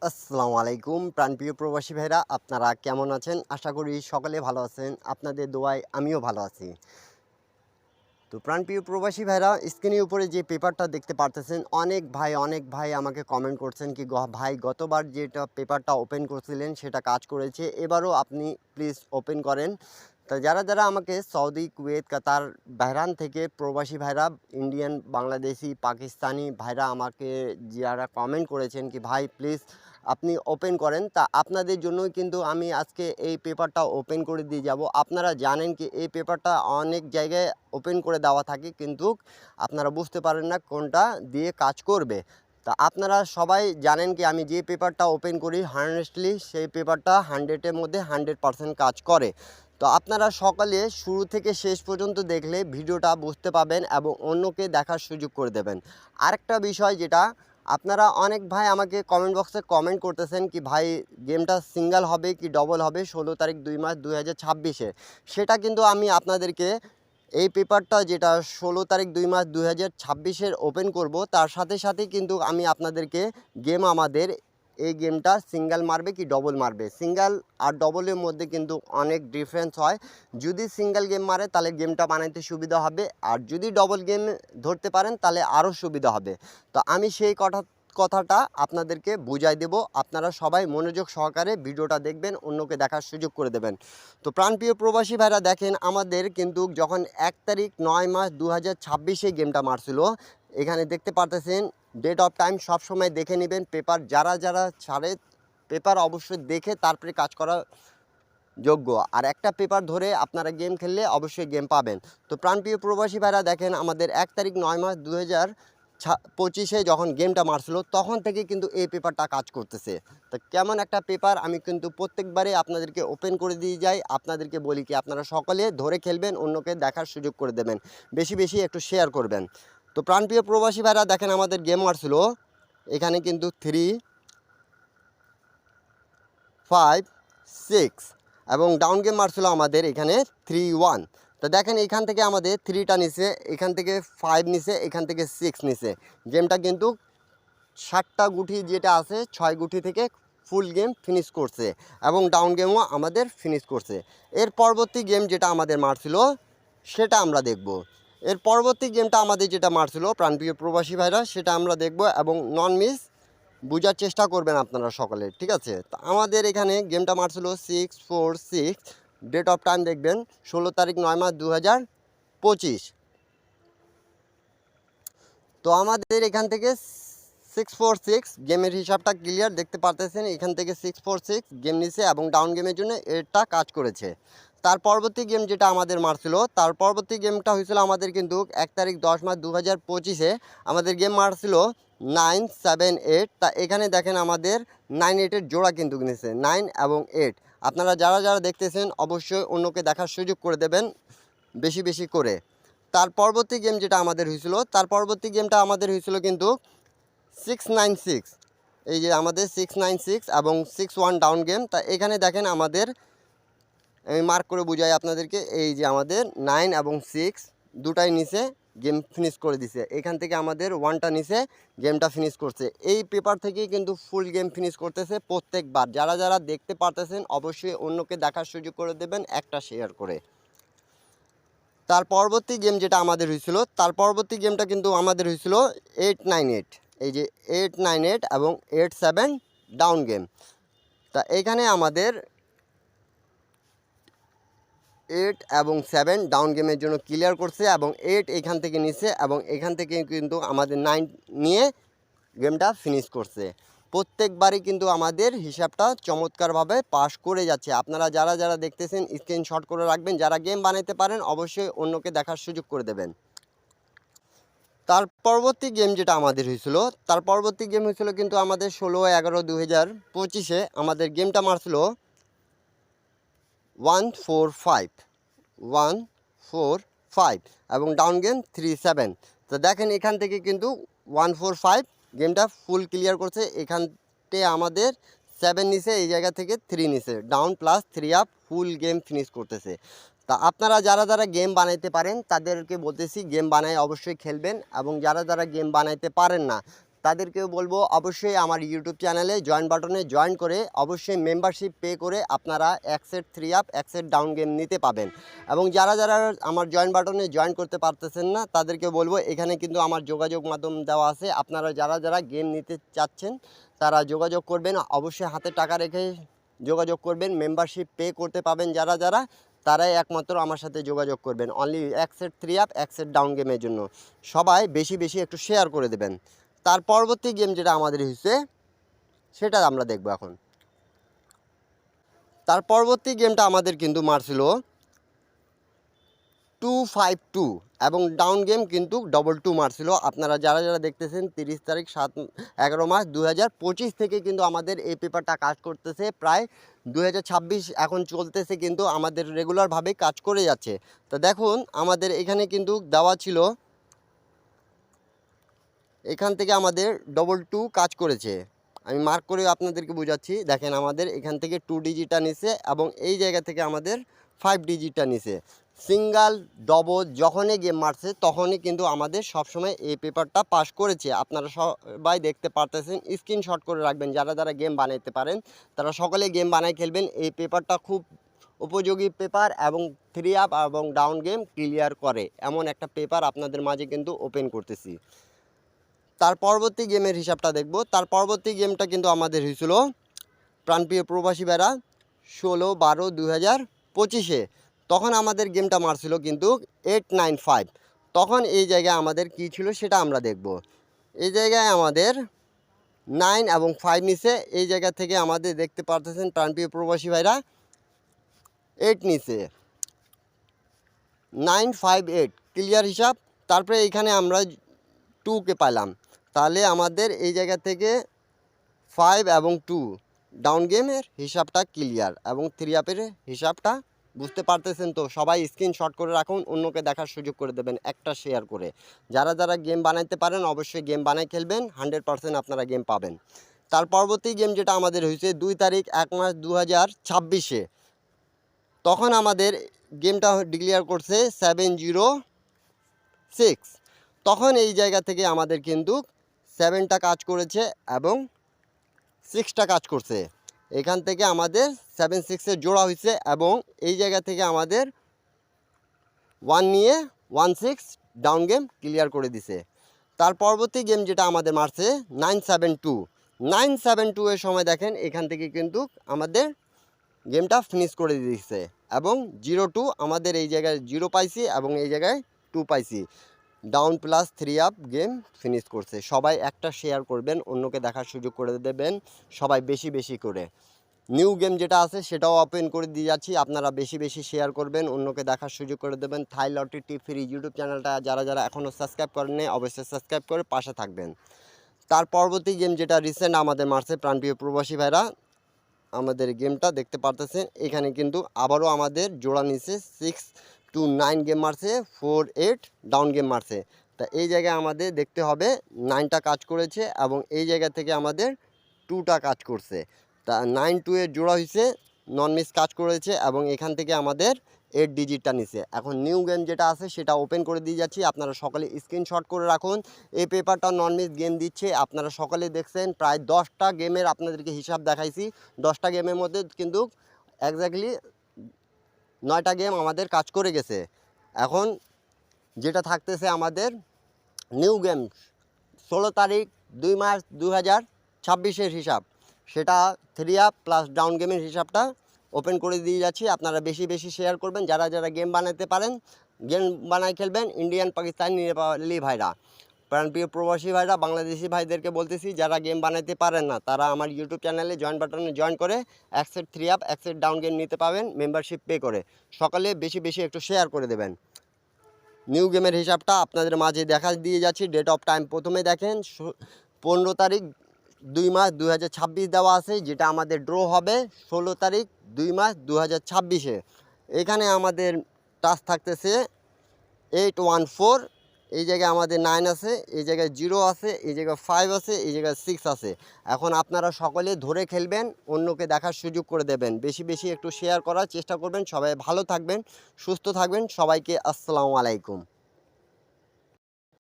আসসালামু আলাইকুম প্রাণপ্রিয় প্রবাসী ভাইরা, আপনারা কেমন আছেন? আশা করি সকলে ভালো আছেন। আপনাদের দোয়ায় আমিও ভালো আছি। তো প্রাণপ্রিয় প্রবাসী ভাইরা, স্ক্রিনের উপরে যে পেপারটা দেখতে পারতেছেন, অনেক ভাই আমাকে কমেন্ট করছেন কি ভাই গতবার যেটা পেপারটা ওপেন করছিলেন সেটা কাজ করেছে, এবারও আপনি প্লিজ ওপেন করেন। তা যারা আমাকে সৌদি, কুয়েত, কাতার, বাহরান থেকে প্রবাসী ভাইরা, ইন্ডিয়ান, বাংলাদেশি, পাকিস্তানি ভাইরা আমাকে যারা কমেন্ট করেছেন কি ভাই প্লিজ আপনি ওপেন করেন, তা আপনাদের জন্যই কিন্তু আমি আজকে এই পেপারটা ওপেন করে দিয়ে যাব। আপনারা জানেন কি এই পেপারটা অনেক জায়গায় ওপেন করে দেওয়া থাকে, কিন্তু আপনারা বুঝতে পারেন না কোনটা দিয়ে কাজ করবে। তা আপনারা সবাই জানেন কি আমি যে পেপারটা ওপেন করি হার্নেস্টলি সেই পেপারটা 100-এর মধ্যে 100% কাজ করে। তো আপনারা সকালে শুরু থেকে শেষ পর্যন্ত দেখলে ভিডিওটা বুঝতে পাবেন এবং অন্যকে দেখার সুযোগ করে দেবেন। আরেকটা বিষয় যেটা আপনারা অনেক ভাই আমাকে কমেন্ট বক্সে কমেন্ট করতেছেন কি ভাই গেমটা সিঙ্গেল হবে কি ডবল হবে 16 তারিখ 2 মাস 2026-এ, সেটা কিন্তু আমি আপনাদেরকে এই পেপারটা যেটা 16 তারিখ 2 মাস 2026-এর ওপেন করব, তার সাথে কিন্তু আমি আপনাদেরকে গেম আমাদের এই গেমটা সিঙ্গেল মারবে কি ডবল মারবে, সিঙ্গেল আর ডবলের মধ্যে কিন্তু অনেক ডিফারেন্স হয়। যদি সিঙ্গেল গেম মারে তাহলে গেমটা বানাইতে সুবিধা হবে, আর যদি ডবল গেম ধরতে পারেন তাহলে আরও সুবিধা হবে। তো আমি সেই কথাটা আপনাদেরকে বুঝাই দেব। আপনারা সবাই মনোযোগ সহকারে ভিডিওটা দেখবেন, অন্যকে দেখার সুযোগ করে দেবেন। তো প্রাণপ্রিয় প্রবাসী ভাইরা দেখেন, আমাদের কিন্তু যখন 1 তারিখ 9 মাস 2026-এ গেমটা মারছিল, এখানে দেখতে পারতেছেন ডেট অফ টাইম সবসময় দেখে নেবেন। পেপার যারা ছাড়ে পেপার অবশ্যই দেখে তারপরে কাজ করা যোগ্য, আর একটা পেপার ধরে আপনারা গেম খেললে অবশ্যই গেম পাবেন। তো প্রাণপ্রিয় প্রবাসী ভাইরা দেখেন, আমাদের 1 তারিখ 9 মাস 2025-এ যখন গেমটা মারছিল তখন থেকে কিন্তু এই পেপারটা কাজ করতেছে। তো কেমন একটা পেপার আমি কিন্তু প্রত্যেকবারে আপনাদেরকে ওপেন করে দিয়ে যাই, আপনাদেরকে বলি কি আপনারা সকলে ধরে খেলবেন, অন্যকে দেখার সুযোগ করে দেবেন, বেশি একটু শেয়ার করবেন। তো প্রাণপ্রিয় প্রবাসী ভাইরা দেখেন, আমাদের গেম মারছিল এখানে কিন্তু 3, 5, 6 এবং ডাউন গেম মারছিল আমাদের এখানে 3, 1। তো দেখেন এখান থেকে আমাদের 3টা নিছে, এখান থেকে 5 নিছে, এখান থেকে 6 নিছে। গেমটা কিন্তু 7টা গুটি যেটা আছে 6 গুটি থেকে ফুল গেম ফিনিশ করছে এবং ডাউন গেমও আমাদের ফিনিশ করছে। এর পরবর্তী গেম যেটা আমাদের মারছিল সেটা আমরা দেখব। এর পরবর্তী গেমটা আমাদের যেটা মারছিল প্রাণপ্রিয় প্রবাসী ভাইরা সেটা আমরা দেখব এবং নন মিস বোঝার চেষ্টা করবেন আপনারা সকলে, ঠিক আছে? তো আমাদের এখানে গেমটা মারছিল 646, ডেট অফ টাইম দেখবেন 16 তারিখ 9 মাস 2025। তো আমাদের এখান থেকে 646 গেমের হিসাবটা ক্লিয়ার দেখতে পারতেছেন, এখান থেকে 646 গেম নিছে এবং ডাউন গেমের জন্য এটা কাজ করেছে। তার পরবর্তী গেম যেটা আমাদের মারছিল, তার পরবর্তী গেমটা হয়েছিল আমাদের কিন্তু 1 তারিখ 10 মাস 2025-এ আমাদের গেম মারছিল 978। তা এখানে দেখেন আমাদের 9-8-এর জোড়া কিন্তু নিছে, 9 এবং 8। আপনারা যারা দেখতেছেন অবশ্যই অন্যকে দেখার সুযোগ করে দেবেন বেশি করে। তার পরবর্তী গেম যেটা আমাদের হয়েছিল, তার পরবর্তী গেমটা আমাদের হয়েছিল কিন্তু 696। এই যে আমাদের 696 এবং 61 ডাউন গেম। তা এখানে দেখেন আমাদের, আমি মার্ক করে বুঝাই আপনাদেরকে, এই যে আমাদের 9 এবং 6 দুটাই নিচে গেম ফিনিশ করে দিছে। এখান থেকে আমাদের 1টা নিচে গেমটা ফিনিশ করছে। এই পেপার থেকেই কিন্তু ফুল গেম ফিনিশ করতেছে প্রত্যেকবার। যারা দেখতে পারতেছেন অবশ্যই অন্যকে দেখার সুযোগ করে দেবেন একটা শেয়ার করে। তার পরবর্তী গেম যেটা আমাদের হয়েছিল, তার পরবর্তী গেমটা কিন্তু আমাদের হয়েছিল 898। এই যে 898 এবং 87 ডাউন গেম। তা এখানে আমাদের 8 এবং 7 ডাউন গেমের জন্য ক্লিয়ার করছে এবং 8 এখান থেকে নিছে এবং এখান থেকে কিন্তু আমাদের 9 নিয়ে গেমটা ফিনিশ করছে। প্রত্যেকবারই কিন্তু আমাদের হিসাবটা চমৎকারভাবে পাস করে যাচ্ছে। আপনারা যারা দেখতেছেন স্ক্রিনশট করে রাখবেন, যারা গেম বানাইতে পারেন অবশ্যই অন্যকে দেখার সুযোগ করে দেবেন। তার পরবর্তী গেম যেটা আমাদের হয়েছিল, তার পরবর্তী গেম হয়েছিল কিন্তু আমাদের 16/11/2025-এ আমাদের গেমটা মারছিল 145 এবং ডাউন গেম 37। তো দেখেন এখান থেকে কিন্তু 145 গেমটা ফুল ক্লিয়ার করছে, এখানতে আমাদের 7 নিছে, এই জায়গা থেকে 3 নিছে, ডাউন প্লাস 3 আপ ফুল গেম ফিনিশ করতেছে। তা আপনারা যারা গেম বানাইতে পারেন তাদেরকে বলতেছি গেম বানায় অবশ্যই খেলবেন, এবং যারা গেম বানাইতে পারেন না তাদেরকেও বলবো অবশ্যই আমার ইউটিউব চ্যানেলে জয়েন বাটনে জয়েন করে অবশ্যই মেম্বারশিপ পে করে আপনারা এক সেট 3 আপ এক সেট ডাউন গেম নিতে পাবেন। এবং যারা যারা আমার জয়েন বাটনে জয়েন করতে পারতেছেন না তাদেরকে বলবো এখানে কিন্তু আমার যোগাযোগ মাধ্যম দেওয়া আছে, আপনারা যারা যারা গেম নিতে চাচ্ছেন তারা যোগাযোগ করবেন, অবশ্যই হাতে টাকা রেখে যোগাযোগ করবেন। মেম্বারশিপ পে করতে পাবেন যারা যারা, তারাই একমাত্র আমার সাথে যোগাযোগ করবেন অনলি এক সেট 3 আপ এক সেট ডাউন গেমের জন্য। সবাই বেশি বেশি একটু শেয়ার করে দেবেন। তার পরবর্তী গেম যেটা আমাদের হয়েছে সেটা আমরা দেখব এখন। তার পরবর্তী গেমটা আমাদের কিন্তু মারছিল 252 এবং ডাউন গেম কিন্তু 22 মারছিল। আপনারা যারা যারা দেখতেছেন 30 তারিখ 11 মার্চ 2025 থেকে কিন্তু আমাদের এই পেপারটা কাজ করতেছে, প্রায় 2026 এখন চলতেছে, কিন্তু আমাদের রেগুলারভাবে কাজ করে যাচ্ছে। তো দেখুন আমাদের এখানে কিন্তু দেওয়া ছিল, এখান থেকে আমাদের 22 কাজ করেছে। আমি মার্ক করে আপনাদেরকে বোঝাচ্ছি। দেখেন আমাদের এখান থেকে 2 ডিজিটটা নিছে এবং এই জায়গা থেকে আমাদের 5 ডিজিটটা নিছে। সিঙ্গাল ডবল যখনই গেম মারছে তখনই কিন্তু আমাদের সবসময় এই পেপারটা পাস করেছে। আপনারা সবাই দেখতে পারতেছেন, স্ক্রিনশট করে রাখবেন। যারা যারা গেম বানাইতে পারেন তারা সকলে গেম বানাই খেলবেন। এই পেপারটা খুব উপযোগী পেপার এবং 3 আপ এবং ডাউন গেম ক্লিয়ার করে এমন একটা পেপার আপনাদের মাঝে কিন্তু ওপেন করতেছি। তার পরবর্তী গেমের হিসাবটা দেখব। তার পরবর্তী গেমটা কিন্তু আমাদের হয়েছিল প্রাণপ্রিয় প্রবাসী ভাইরা 16/12/2025-এ। তখন আমাদের গেমটা মারছিল কিন্তু 895। তখন এই জায়গায় আমাদের কি ছিল সেটা আমরা দেখব। এই জায়গায় আমাদের 9 এবং 5 নিচে, এই জায়গা থেকে আমাদের দেখতে পারতেছেন প্রাণপ্রিয় প্রবাসী ভাইরা 8 নিচে, 958 ক্লিয়ার হিসাব। তারপরে এইখানে আমরা 2কে পাইলাম, তাহলে আমাদের এই জায়গা থেকে 5 এবং 2 ডাউন গেমের হিসাবটা ক্লিয়ার এবং 3 আপের হিসাবটা বুঝতে পারতেছেন তো। সবাই স্ক্রিনশট করে রাখুন, অন্যকে দেখার সুযোগ করে দেবেন একটা শেয়ার করে। যারা যারা গেম বানাইতে পারেন অবশ্যই গেম বানাই খেলবেন, 100% আপনারা গেম পাবেন। তার পরবর্তী গেম যেটা আমাদের হয়েছে 2 তারিখ 1 মার্চ 2026-এ। তখন আমাদের গেমটা ডিক্লেয়ার করছে 706। তখন এই জায়গা থেকে আমাদের কিন্তু 7টা কাজ করেছে এবং 6টা কাজ করছে। এখান থেকে আমাদের 7-6-এ জোড়া হয়েছে এবং এই জায়গা থেকে আমাদের 1 নিয়ে 16 ডাউন গেম ক্লিয়ার করে দিছে। তার পরবর্তী গেম যেটা আমাদের মারছে 972 এর সময় দেখেন এখান থেকে কিন্তু আমাদের গেমটা ফিনিশ করে দিচ্ছে এবং 02 আমাদের এই জায়গায় 0 পাইছি এবং এই জায়গায় 2 পাইছি। Down plus 3 up game finish করছে। সবাই একটা শেয়ার করবেন, অন্যকে দেখার সুযোগ করে দেবেন সবাই বেশি বেশি করে। নিউ গেম যেটা আছে সেটাও ওপেন করে দিয়ে যাচ্ছি, আপনারা বেশি বেশি শেয়ার করবেন, অন্যকে দেখার সুযোগ করে দেবেন। থাই লটারি টিপ ফ্রি ইউটিউব চ্যানেলটা যারা যারা এখনও সাবস্ক্রাইব করেননি অবশ্যই সাবস্ক্রাইব করে পাশে থাকবেন। তার পরবর্তী গেম যেটা রিসেন্ট আমাদের মারছে প্রাণপ্রিয় প্রবাসী ভাইরা, আমাদের গেমটা দেখতে পারতেছেন এখানে কিন্তু আবারও আমাদের জোড়া নিচে 6-9 গেম মারছে, 4-8 ডাউন গেম মারছে। তা এই জায়গায় আমাদের দেখতে হবে 9টা কাজ করেছে এবং এই জায়গা থেকে আমাদের 2টা কাজ করছে। তা 9-2 এর জোড়া হয়েছে, নন মিস কাজ করেছে এবং এখান থেকে আমাদের 8 ডিজিটটা নিছে। এখন নিউ গেম যেটা আছে সেটা ওপেন করে দিয়ে যাচ্ছি, আপনারা সকলে স্ক্রিনশট করে রাখুন। এই পেপারটা নন মিস গেম দিচ্ছে, আপনারা সকলে দেখছেন প্রায় 10টা গেমের আপনাদেরকে হিসাব দেখাইছি। 10টা গেমের মধ্যে কিন্তু এক্স্যাক্টলি 9টা গেম আমাদের কাজ করে গেছে। এখন যেটা থাকতেছে আমাদের নিউ গেম 16 তারিখ 2 মার্চ 2026-এর হিসাব, সেটা 3 আপ প্লাস ডাউন গেমের হিসাবটা ওপেন করে দিয়ে যাচ্ছি। আপনারা বেশি বেশি শেয়ার করবেন, যারা যারা গেম বানাতে পারেন গেম বানাই খেলবেন। ইন্ডিয়ান, পাকিস্তানি, নেপালি ভাইরা, প্রাণপ্রিয় প্রবাসী ভাইরা, বাংলাদেশি ভাইদেরকে বলতেছি যারা গেম বানাতে পারেন না তারা আমার ইউটিউব চ্যানেলে জয়েন বাটনে জয়েন করে এক সেট 3 আপ এক সেট ডাউন গেম নিতে পাবেন মেম্বারশিপ পে করে। সকালে বেশি বেশি একটু শেয়ার করে দেবেন। নিউ গেমের হিসাবটা আপনাদের মাঝে দেখা দিয়ে যাচ্ছি। ডেট অফ টাইম প্রথমে দেখেন 15 তারিখ 2 মার্চ 2026 দেওয়া আছে, যেটা আমাদের ড্র হবে 16 তারিখ 2 মার্চ 2026-এ। এখানে আমাদের টাচ থাকতেছে 814, এই জায়গায় আমাদের 9 আছে, এই জায়গায় 0 আছে, এই জায়গায় 5 আছে, এই জায়গায় 6 আছে। এখন আপনারা সকলে ধরে খেলবেন, অন্যকে দেখার সুযোগ করে দেবেন, বেশি বেশি একটু শেয়ার করার চেষ্টা করবেন। সবাই ভালো থাকবেন, সুস্থ থাকবেন, সবাইকে আসসালামু আলাইকুম।